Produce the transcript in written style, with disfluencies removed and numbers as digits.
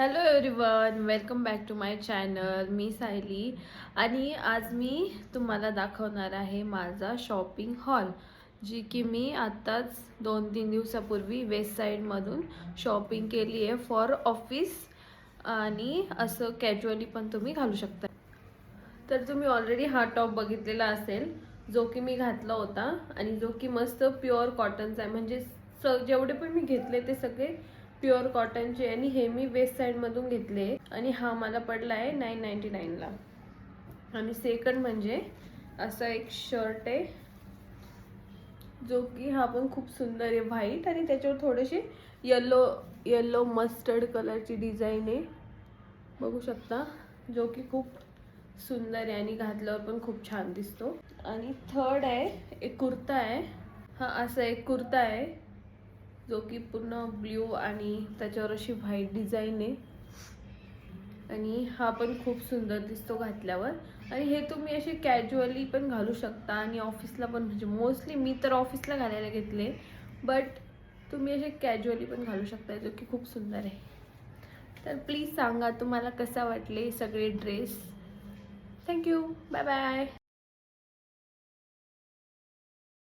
Hello everyone, welcome back to my channel. मी सायली आणि आज मी तुम्हाला दाखवणार आहे माझा शॉपिंग हॉल, जी की मी आत्ताच 2-3 दिवसापूर्वी वेस्ट साईडमधून शॉपिंग केली आहे फॉर ऑफिस आणि असं कॅज्युअली पण तुम्ही घालू शकता. तर तुम्ही ऑलरेडी हा टॉप बघितलेला असेल, जो की मी घातला होता आणि जो की मस्त प्युअर कॉटनचा आहे. म्हणजे जेवढे पण मी घेतले ते सगळे प्युअर कॉटनचे आणि हे मी वेस्ट साईडमधून घेतले आणि हा मला पडला आहे 999ला. आणि सेकंड म्हणजे असा एक शर्ट आहे, जो की हा पण खूप सुंदर आहे, व्हाईट आणि त्याच्यावर थोडेसे येलो येलो मस्टर्ड कलरची डिझाईन आहे, बघू शकता, जो की खूप सुंदर आहे आणि घातल्यावर पण खूप छान दिसतो. आणि थर्ड आहे एक कुर्ता आहे. हा असा एक कुर्ता आहे, जो की पूर्ण ब्ल्यू आणि त्याच्यावर अशी व्हाईट डिझाईन आहे आणि हा पण खूप सुंदर दिसतो घातल्यावर. आणि हे तुम्ही असे कॅज्युअली पण घालू शकता आणि ऑफिसला पण, म्हणजे मोस्टली मी तर ऑफिसला घालायला घेतले, बट तुम्ही असे कॅज्युअली पण घालू शकता, जो की खूप सुंदर आहे. तर प्लीज सांगा तुम्हाला कसा वाटले सगळे ड्रेस. Thank you, bye bye.